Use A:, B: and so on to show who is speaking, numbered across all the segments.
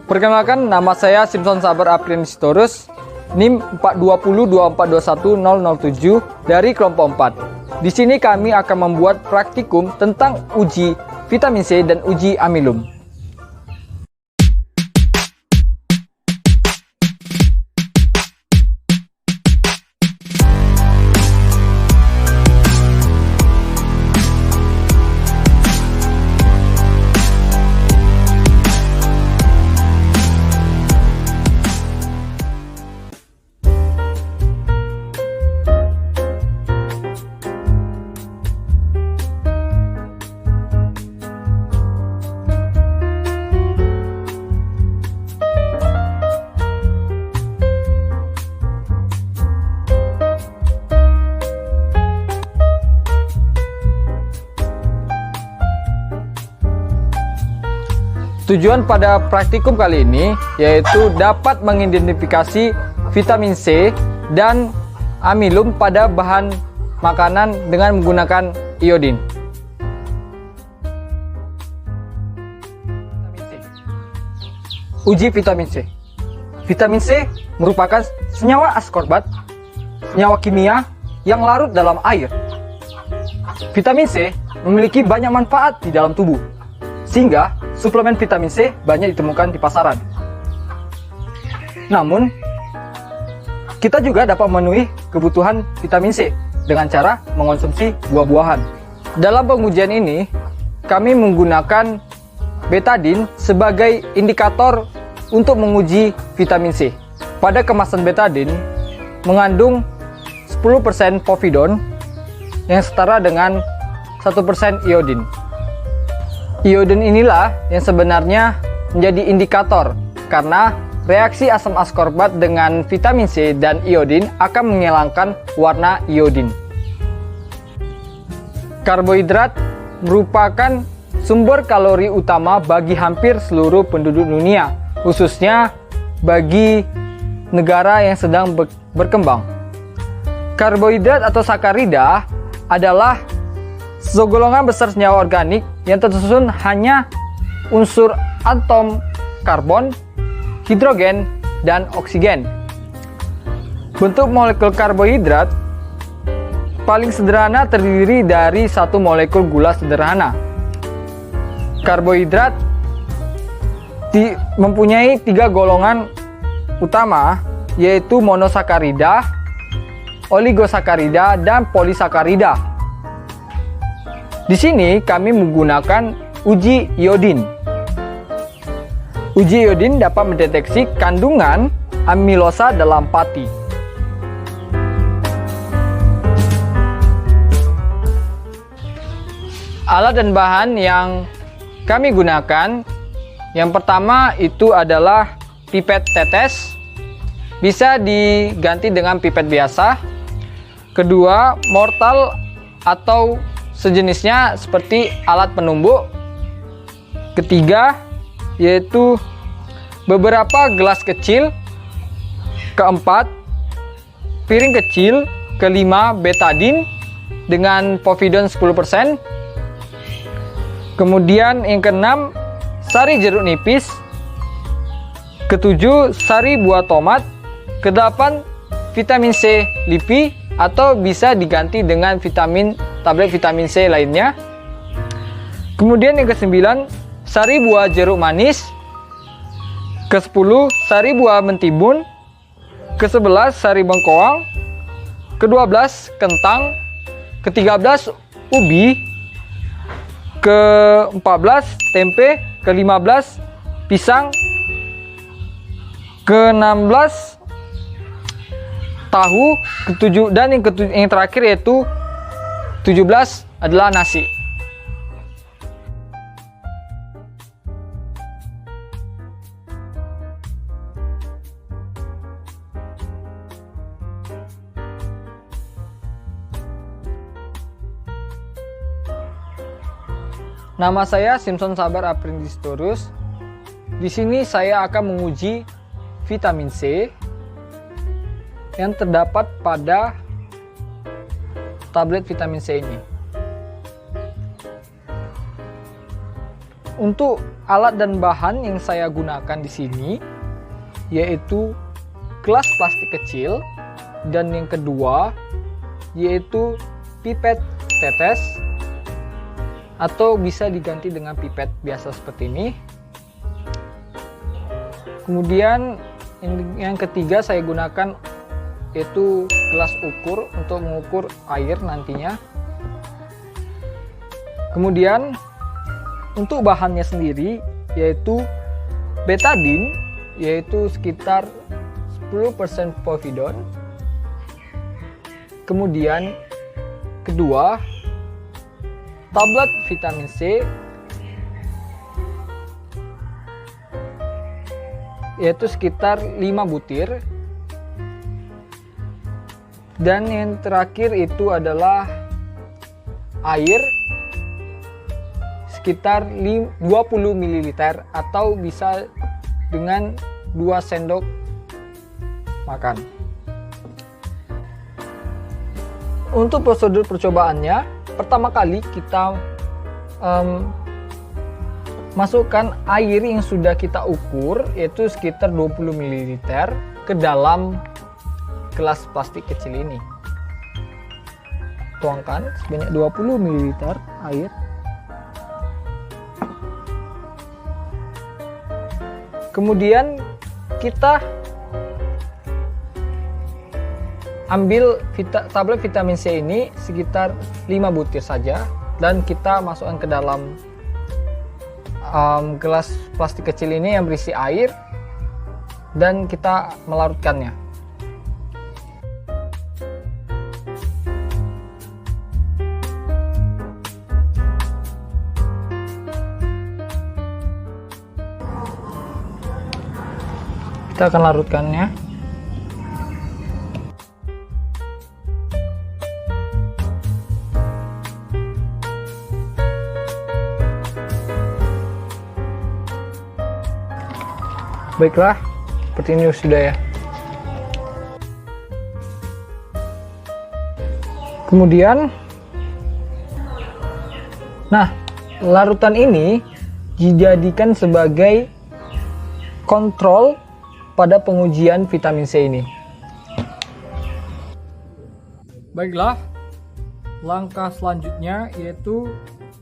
A: Perkenalkan, nama saya Simpson Sabar Aprinisitorus, NIM 42024210007 dari kelompok 4. Di sini kami akan membuat praktikum tentang uji vitamin C dan uji amilum. Tujuan pada praktikum kali ini yaitu dapat mengidentifikasi vitamin C dan amilum pada bahan makanan dengan menggunakan iodin. Uji vitamin C. Vitamin C merupakan senyawa askorbat, senyawa kimia yang larut dalam air. Vitamin C memiliki banyak manfaat di dalam tubuh, sehingga suplemen vitamin C banyak ditemukan di pasaran. Namun, kita juga dapat memenuhi kebutuhan vitamin C dengan cara mengonsumsi buah-buahan. Dalam pengujian ini, kami menggunakan betadine sebagai indikator untuk menguji vitamin C. Pada kemasan betadine mengandung 10% povidone yang setara dengan 1% iodin. Iodin inilah yang sebenarnya menjadi indikator karena reaksi asam askorbat dengan vitamin C dan iodin akan menghilangkan warna iodin. Karbohidrat merupakan sumber kalori utama bagi hampir seluruh penduduk dunia, khususnya bagi negara yang sedang berkembang. Karbohidrat atau sakarida adalah segolongan besar senyawa organik yang tersusun hanya unsur atom karbon, hidrogen, dan oksigen. Bentuk molekul karbohidrat paling sederhana terdiri dari satu molekul gula sederhana. Karbohidrat mempunyai 3 golongan utama, yaitu monosakarida, oligosakarida, dan polisakarida. Di sini kami menggunakan uji iodin. Uji iodin dapat mendeteksi kandungan amilosa dalam pati. Alat dan bahan yang kami gunakan, yang pertama itu adalah pipet tetes, bisa diganti dengan pipet biasa. Kedua, mortal atau sejenisnya seperti alat penumbuk. Ketiga, yaitu beberapa gelas kecil. Keempat, piring kecil. Kelima, betadine dengan povidone 10%. Kemudian yang keenam, sari jeruk nipis. Ketujuh, sari buah tomat. Kedelapan, vitamin C LIPI atau bisa diganti dengan tablet vitamin C lainnya. Kemudian yang ke-9, sari buah jeruk manis. Ke-10, sari buah mentimun. Ke-11, sari bengkoang. Ke-12, kentang. Ke-13, ubi. Ke-14, tempe. Ke-15, pisang. Ke-16, tahu. Dan yang terakhir yaitu 17 adalah nasi. Nama saya Simpson Sabar Aprinisitorus. Di sini saya akan menguji vitamin C yang terdapat pada tablet vitamin C ini. Untuk alat dan bahan yang saya gunakan di sini yaitu gelas plastik kecil, dan yang kedua yaitu pipet tetes atau bisa diganti dengan pipet biasa seperti ini. Kemudian yang ketiga saya gunakan yaitu gelas ukur untuk mengukur air nantinya. Kemudian untuk bahannya sendiri yaitu betadine, yaitu sekitar 10% povidone. Kemudian kedua, tablet vitamin C yaitu sekitar 5 butir. Dan yang terakhir itu adalah air sekitar 20 ml atau bisa dengan 2 sendok makan. Untuk prosedur percobaannya, pertama kali kita masukkan air yang sudah kita ukur yaitu sekitar 20 ml ke dalam gelas plastik kecil ini. Tuangkan sebanyak 20 ml air. Kemudian kita ambil tablet vitamin C ini sekitar 5 butir saja, dan kita masukkan ke dalam gelas plastik kecil ini yang berisi air, dan kita melarutkannya. Kita akan larutkannya. Baiklah, seperti ini sudah ya. Kemudian, nah, larutan ini dijadikan sebagai kontrol pada pengujian vitamin C ini. Baiklah, langkah selanjutnya yaitu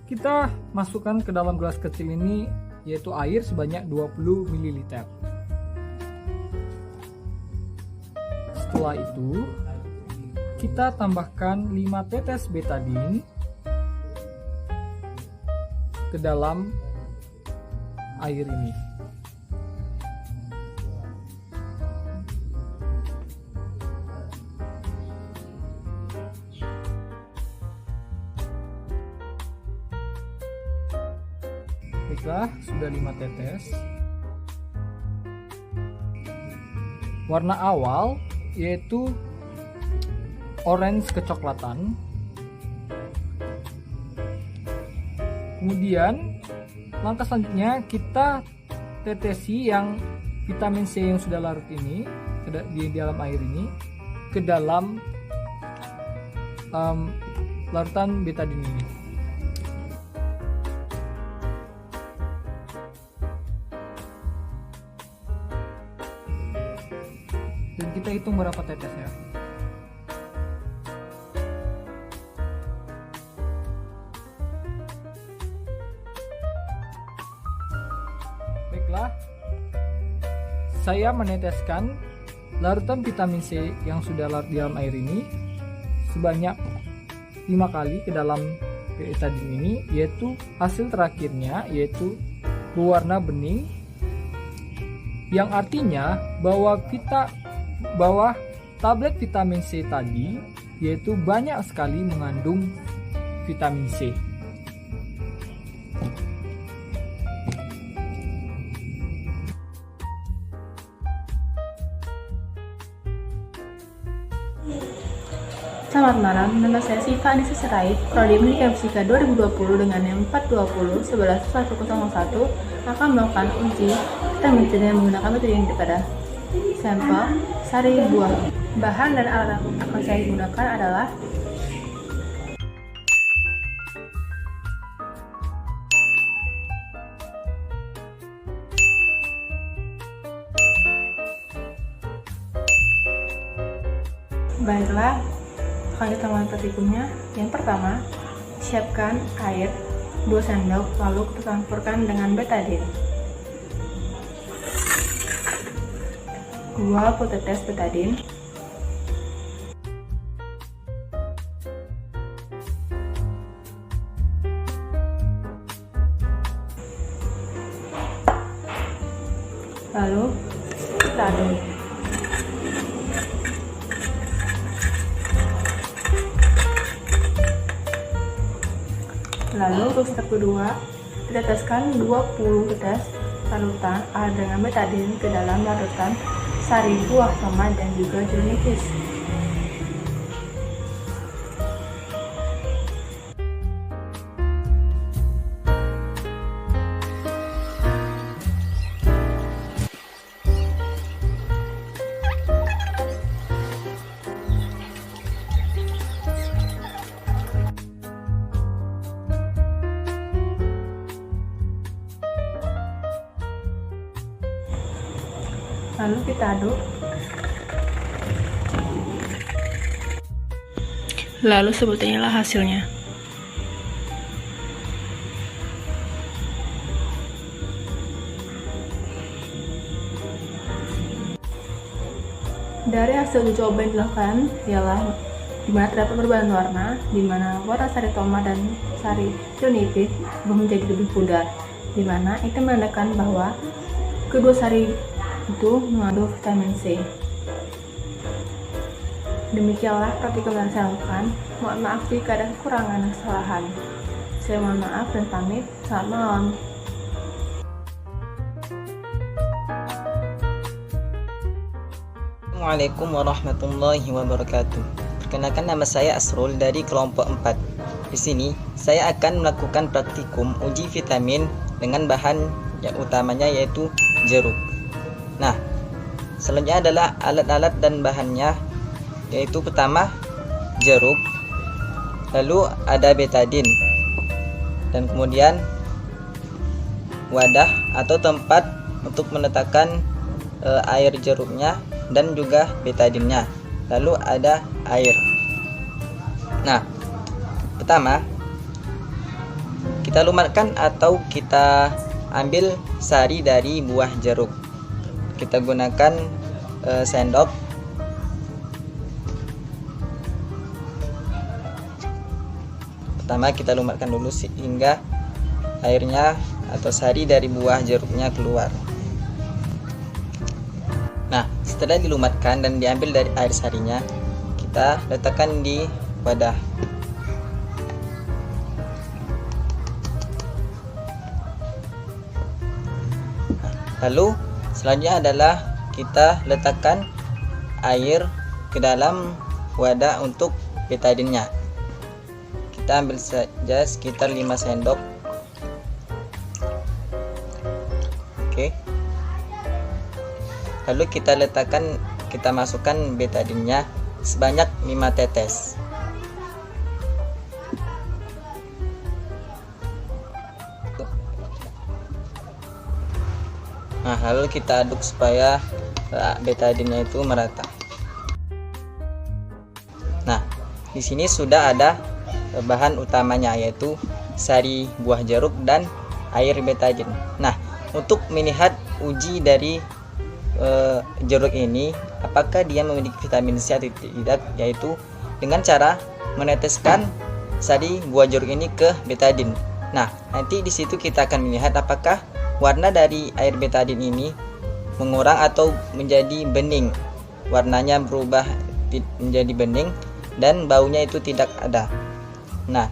A: kita masukkan ke dalam gelas kecil ini yaitu air sebanyak 20 ml. Setelah itu kita tambahkan 5 tetes betadine ke dalam air ini. Baiklah, sudah 5 tetes. Warna awal yaitu orange kecoklatan. Kemudian langkah selanjutnya kita tetesi yang vitamin C yang sudah larut ini di dalam air ini ke dalam larutan betadine ini. Dan kita hitung berapa tetesnya. Baiklah, saya meneteskan larutan vitamin C yang sudah larut di dalam air ini sebanyak 5 kali ke dalam betadine ini, yaitu hasil terakhirnya yaitu berwarna bening, yang artinya bahwa tablet vitamin C tadi yaitu banyak sekali mengandung vitamin C.
B: Selamat malam, nama saya Siva Anissa Sirait, Prodi Pendidikan Fisika 2020 dengan NIM 420 111101 akan melakukan uji vitamin C dengan menggunakan metode ini pada sampel sari buah. Bahan dan alat yang akan saya gunakan adalah Baiklah, akan kita mulai praktikumnya. Yang pertama, siapkan air 2 sendok, lalu kita campurkan dengan betadine. 20 tetes betadine. Lalu kita aduk. Lalu untuk step kedua, kita teteskan 20 tetes larutan air dengan betadine ke dalam larutan sari buah tomat dan juga jeruk nipis. Lalu kita aduk. Lalu sebutnya lah hasilnya. Dari hasil uji coba yang dilakukan ialah dimana terdapat perubahan warna, dimana warna sari tomat dan sari jeruk nipis berubah menjadi lebih pudar, dimana itu menandakan bahwa kedua sari itu mengandung vitamin C. Demikianlah praktikum yang saya lakukan. Mohon maaf jika ada kekurangan dan kesalahan. Saya mohon maaf dan pamit. Selamat malam.
C: Assalamualaikum warahmatullahi wabarakatuh. Perkenalkan, nama saya Asrul dari kelompok 4. Di sini saya akan melakukan praktikum uji vitamin dengan bahan yang utamanya yaitu jeruk. Nah, selanjutnya adalah alat-alat dan bahannya, yaitu pertama jeruk, lalu ada betadine, dan kemudian wadah atau tempat untuk meletakkan air jeruknya dan juga betadinnya, lalu ada air. Nah, pertama kita lumatkan atau kita ambil sari dari buah jeruk. Kita gunakan sendok. Pertama kita lumatkan dulu sehingga airnya atau sari dari buah jeruknya keluar. Nah, setelah dilumatkan dan diambil dari air sarinya, kita letakkan di wadah. Lalu selanjutnya adalah kita letakkan air ke dalam wadah untuk betadinnya. Kita ambil saja sekitar 5 sendok. Oke. Lalu kita masukkan betadinnya sebanyak 5 tetes. Nah, lalu kita aduk supaya betadinnya itu merata. Nah, di sini sudah ada bahan utamanya, yaitu sari buah jeruk dan air betadine. Nah, untuk melihat uji dari jeruk ini apakah dia memiliki vitamin C atau tidak, yaitu dengan cara meneteskan sari buah jeruk ini ke betadine. Nah, nanti di situ kita akan melihat apakah warna dari air betadine ini mengurang atau menjadi bening. Warnanya berubah menjadi bening dan baunya itu tidak ada. Nah,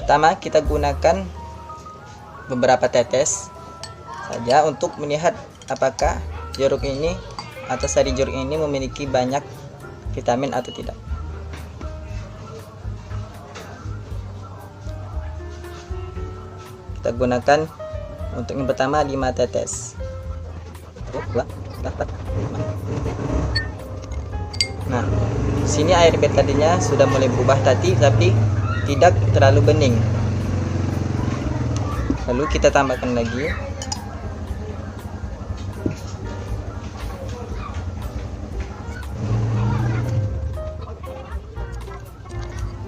C: pertama kita gunakan beberapa tetes saja untuk melihat apakah jeruk ini atau sari jeruk ini memiliki banyak vitamin atau tidak. Kita gunakan untuk yang pertama 5 tetes. Nah, sini air betadinnya sudah mulai berubah tapi tidak terlalu bening. Lalu kita tambahkan lagi.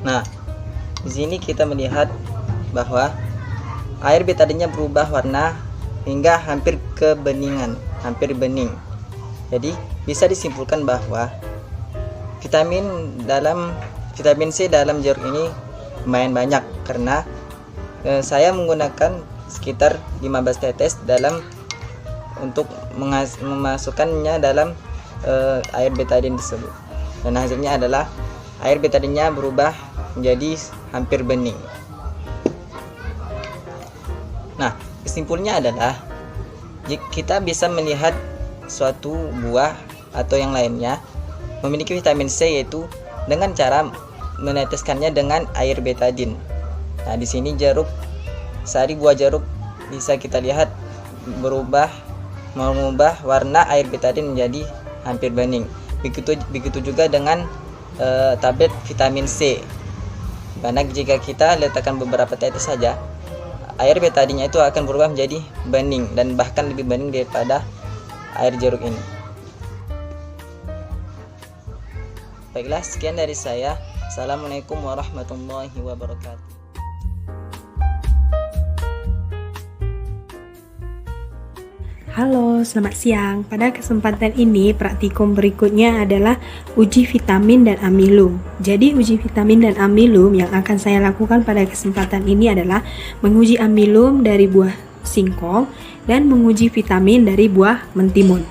C: Nah, di sini kita melihat bahwa air betadinnya berubah warna hingga hampir kebeningan, hampir bening. Jadi bisa disimpulkan bahwa vitamin C dalam jeruk ini lumayan banyak, karena saya menggunakan sekitar 15 tetes untuk memasukkannya dalam air betadin tersebut, dan hasilnya adalah air betadinnya berubah menjadi hampir bening. Nah, kesimpulannya adalah jika kita bisa melihat suatu buah atau yang lainnya memiliki vitamin C, yaitu dengan cara meneteskannya dengan air betadin. Nah, di sini sari buah jeruk bisa kita lihat mengubah warna air betadin menjadi hampir bening. Begitu juga dengan tablet vitamin C. Karena jika kita letakkan beberapa tetes saja, air betadinnya itu akan berubah menjadi bening, dan bahkan lebih bening daripada air jeruk ini. Baiklah, sekian dari saya. Assalamualaikum warahmatullahi wabarakatuh.
D: Halo, selamat siang. Pada kesempatan ini, praktikum berikutnya adalah uji vitamin dan amilum. Jadi, uji vitamin dan amilum yang akan saya lakukan pada kesempatan ini adalah menguji amilum dari buah singkong dan menguji vitamin dari buah mentimun.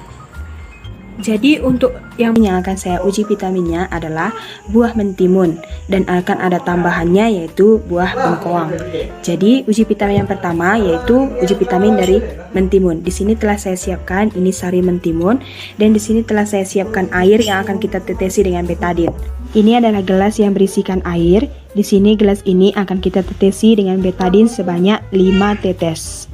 D: Jadi, untuk yang akan saya uji vitaminnya adalah buah mentimun, dan akan ada tambahannya yaitu buah bengkoang. Jadi, uji vitamin yang pertama yaitu uji vitamin dari mentimun. Di sini telah saya siapkan ini sari mentimun, dan di sini telah saya siapkan air yang akan kita tetesi dengan betadin. Ini adalah gelas yang berisikan air. Di sini gelas ini akan kita tetesi dengan betadin sebanyak 5 tetes.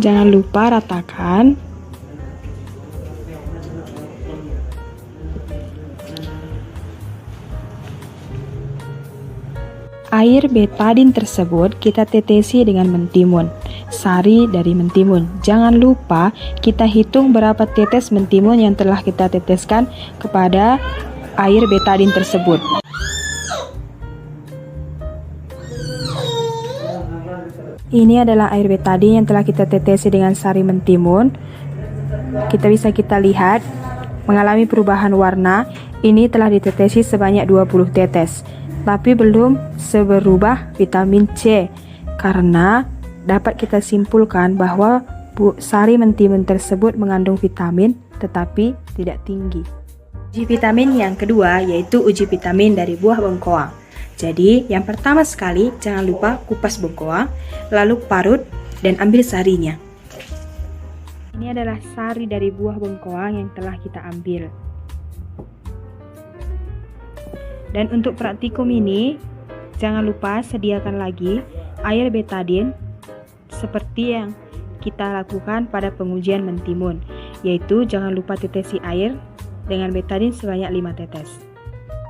D: Jangan lupa ratakan. Air betadin tersebut kita tetesi dengan mentimun, sari dari mentimun. Jangan lupa kita hitung berapa tetes mentimun yang telah kita teteskan kepada air betadin tersebut. Ini adalah air betadin yang telah kita tetesi dengan sari mentimun. Kita lihat mengalami perubahan warna. Ini telah ditetesi sebanyak 20 tetes, tapi belum seberubah vitamin C, karena dapat kita simpulkan bahwa sari mentimun tersebut mengandung vitamin tetapi tidak tinggi. Uji vitamin yang kedua yaitu uji vitamin dari buah bengkoang. Jadi, yang pertama sekali, jangan lupa kupas bengkoang, lalu parut dan ambil sarinya. Ini adalah sari dari buah bengkoang yang telah kita ambil. Dan untuk praktikum ini, jangan lupa sediakan lagi air betadin seperti yang kita lakukan pada pengujian mentimun, yaitu jangan lupa tetesi air dengan betadin sebanyak 5 tetes.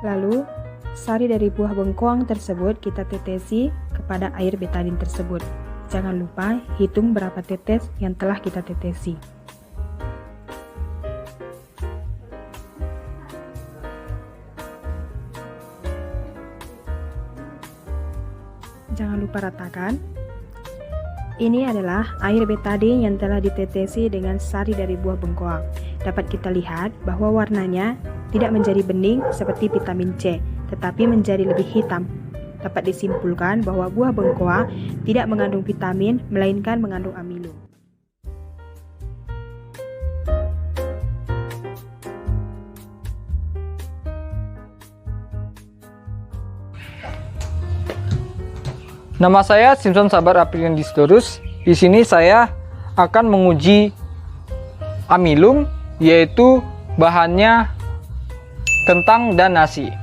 D: Lalu, sari dari buah bengkoang tersebut kita tetesi kepada air betadin tersebut. Jangan lupa hitung berapa tetes yang telah kita tetesi. Jangan lupa ratakan. Ini adalah air betadin yang telah ditetesi dengan sari dari buah bengkoang. Dapat kita lihat bahwa warnanya tidak menjadi bening seperti vitamin C, tetapi menjadi lebih hitam. Dapat disimpulkan bahwa buah bengkoang tidak mengandung vitamin, melainkan mengandung amilum.
A: Nama saya Simpson Sabar Aprilian Distorus. Di sini saya akan menguji amilum, yaitu bahannya kentang dan nasi.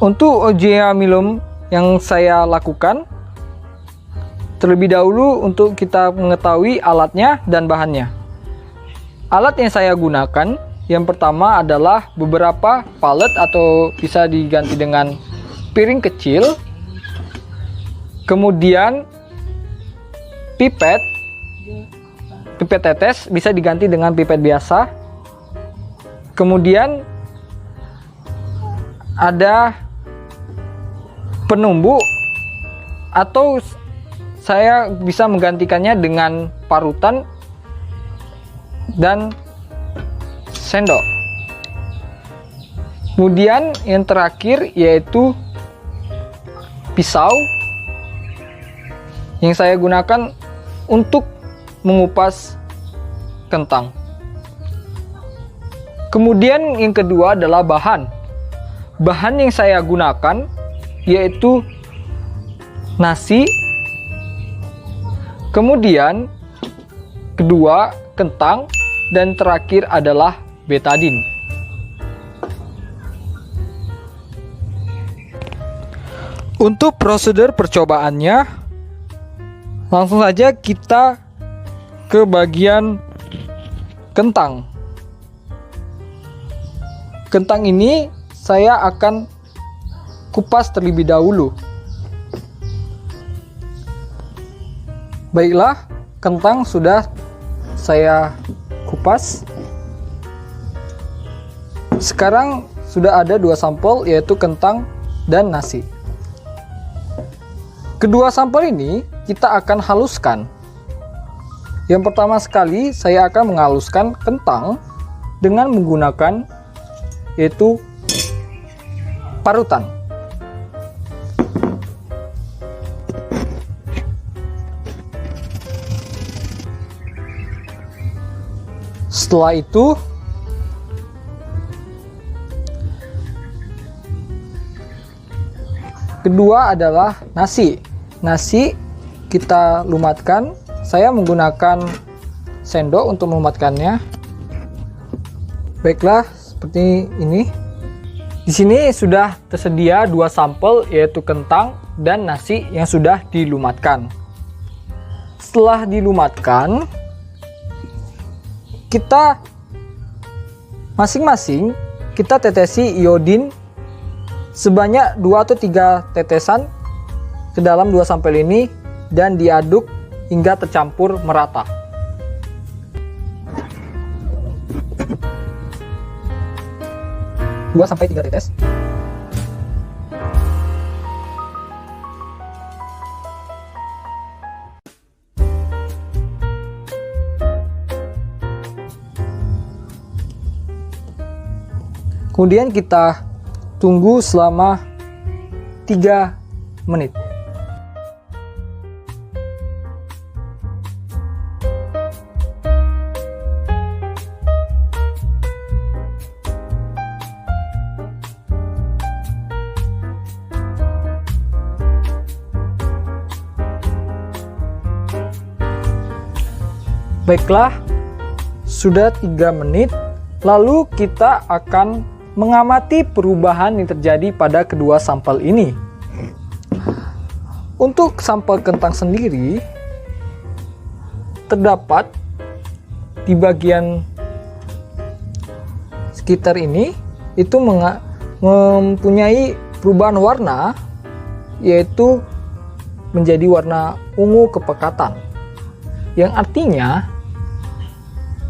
A: Untuk uji amilum yang saya lakukan, terlebih dahulu untuk kita mengetahui alatnya dan bahannya. Alat yang saya gunakan yang pertama adalah beberapa palet atau bisa diganti dengan piring kecil Kemudian pipet tetes bisa diganti dengan pipet biasa. Kemudian ada penumbu atau saya bisa menggantikannya dengan parutan dan sendok. Kemudian yang terakhir yaitu pisau yang saya gunakan untuk mengupas kentang. Kemudian yang kedua adalah bahan. Bahan yang saya gunakan yaitu nasi. Kemudian kedua kentang dan terakhir adalah betadine. Untuk prosedur percobaannya, langsung saja kita ke bagian kentang. Kentang ini saya akan kupas terlebih dahulu. Baiklah, kentang sudah saya kupas. Sekarang sudah ada 2 sampel, yaitu kentang dan nasi. Kedua sampel ini kita akan haluskan. Yang pertama sekali saya akan menghaluskan kentang dengan menggunakan yaitu parutan. Setelah itu kedua adalah nasi. Nasi kita lumatkan. Saya menggunakan sendok untuk melumatkannya. Baiklah, seperti ini. Di sini sudah tersedia 2 sampel yaitu kentang dan nasi yang sudah dilumatkan. Setelah dilumatkan, kita masing-masing kita tetesi iodin sebanyak 2 atau 3 tetesan ke dalam 2 sampel ini dan diaduk hingga tercampur merata. Dua sampai 3 tetes. Kemudian kita tunggu selama 3 menit. Baiklah, sudah 3 menit. Lalu kita akan mengamati perubahan yang terjadi pada kedua sampel ini. Untuk sampel kentang sendiri, terdapat di bagian sekitar ini itu mempunyai perubahan warna, yaitu menjadi warna ungu kepekatan, yang artinya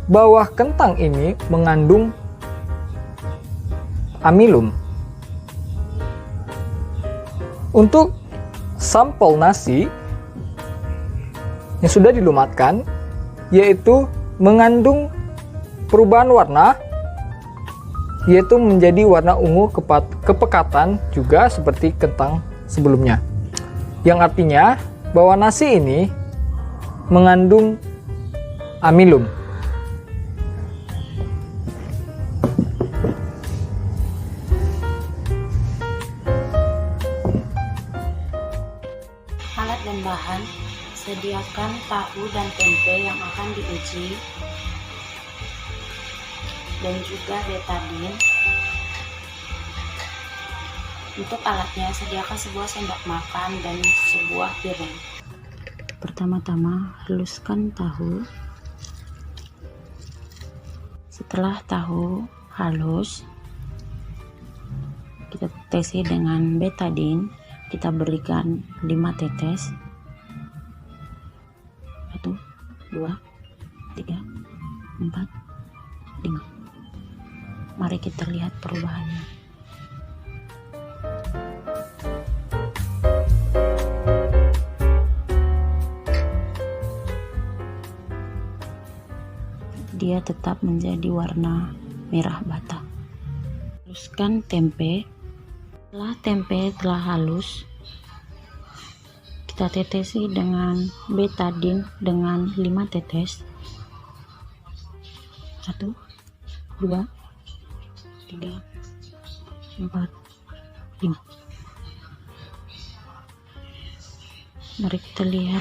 A: bahwa kentang ini mengandung amilum. Untuk sampel nasi yang sudah dilumatkan, yaitu mengandung perubahan warna, yaitu menjadi warna ungu kepekatan juga seperti kentang sebelumnya, yang artinya bahwa nasi ini mengandung amilum.
E: Alat dan bahan: sediakan tahu dan tempe yang akan diuji dan juga betadine. Untuk alatnya, sediakan sebuah sendok makan dan sebuah piring. Pertama-tama, haluskan tahu. Setelah tahu halus, kita tetesi dengan betadine kita berikan 5 tetes. 1, 2, 3, 4, 5. Mari kita lihat perubahannya. Dia tetap menjadi warna merah bata. Haluskan tempe. Setelah tempe telah halus, kita tetesi dengan betadine dengan 5 tetes. 1, 2, 3, 4, 5. Mari kita lihat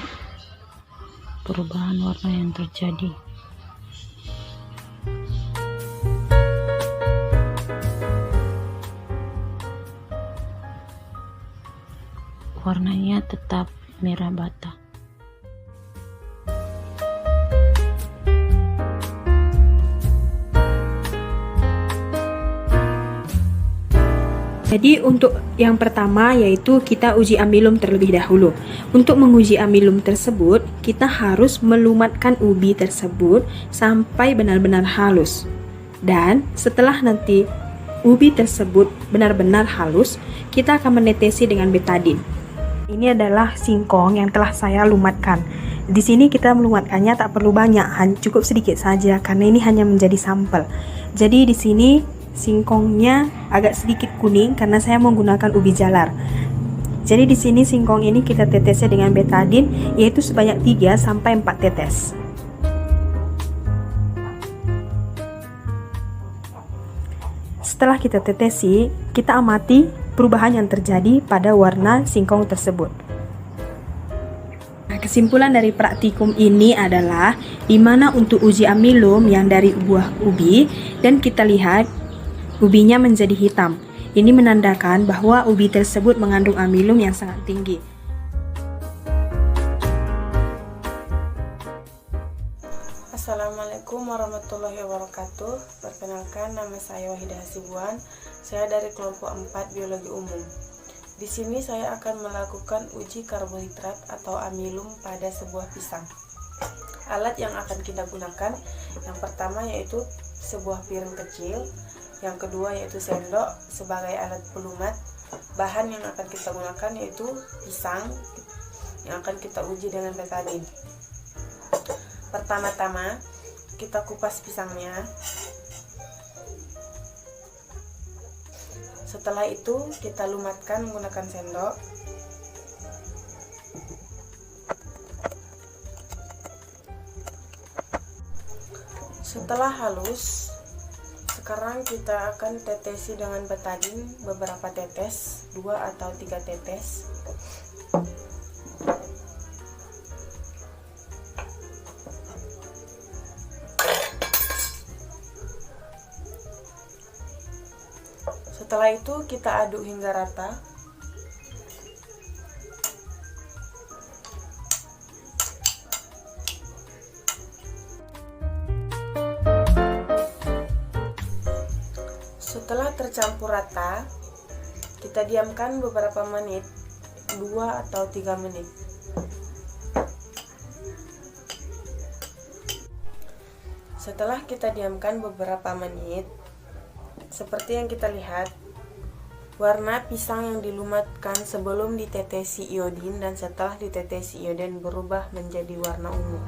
E: perubahan warna yang terjadi. Warnanya tetap merah bata.
D: Jadi untuk yang pertama yaitu kita uji amilum terlebih dahulu. Untuk menguji amilum tersebut, kita harus melumatkan ubi tersebut sampai benar-benar halus. Dan setelah nanti ubi tersebut benar-benar halus, kita akan menetesi dengan betadine. Ini adalah singkong yang telah saya lumatkan. Di sini kita melumatkannya tak perlu banyak, cukup sedikit saja karena ini hanya menjadi sampel. Jadi di sini singkongnya agak sedikit kuning karena saya menggunakan ubi jalar. Jadi di sini singkong ini kita tetesnya dengan betadine yaitu sebanyak 3 sampai 4 tetes. Setelah kita tetesi, kita amati perubahan yang terjadi pada warna singkong tersebut. Nah, kesimpulan dari praktikum ini adalah di mana untuk uji amilum yang dari buah ubi dan kita lihat ubinya menjadi hitam. Ini menandakan bahwa ubi tersebut mengandung amilum yang sangat tinggi.
F: Assalamualaikum warahmatullahi wabarakatuh. Perkenalkan, nama saya Wahidah Hasibuan. Saya dari kelompok 4 Biologi Umum. Di sini saya akan melakukan uji karbohidrat atau amilum pada sebuah pisang. Alat yang akan kita gunakan yang pertama yaitu sebuah piring kecil, yang kedua yaitu sendok sebagai alat pelumat. Bahan yang akan kita gunakan yaitu pisang yang akan kita uji dengan betadine. Pertama-tama kita kupas pisangnya. Setelah itu kita lumatkan menggunakan sendok. Setelah halus, sekarang kita akan tetesi dengan betadine beberapa tetes, 2 atau 3 tetes. Setelah itu kita aduk hingga rata. Setelah tercampur rata, kita diamkan beberapa menit, 2 atau 3 menit. Setelah kita diamkan beberapa menit, seperti yang kita lihat, warna pisang yang dilumatkan sebelum ditetesi iodin dan setelah ditetesi iodin berubah menjadi warna ungu.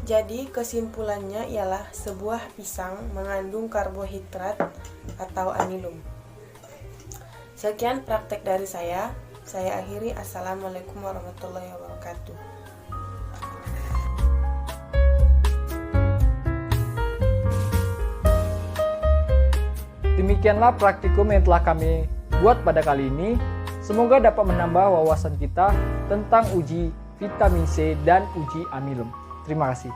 F: Jadi kesimpulannya ialah sebuah pisang mengandung karbohidrat atau amilum. Sekian praktek dari saya akhiri. Assalamualaikum warahmatullahi wabarakatuh.
A: Demikianlah praktikum yang telah kami buat pada kali ini. Semoga dapat menambah wawasan kita tentang uji vitamin C dan uji amilum. Terima kasih.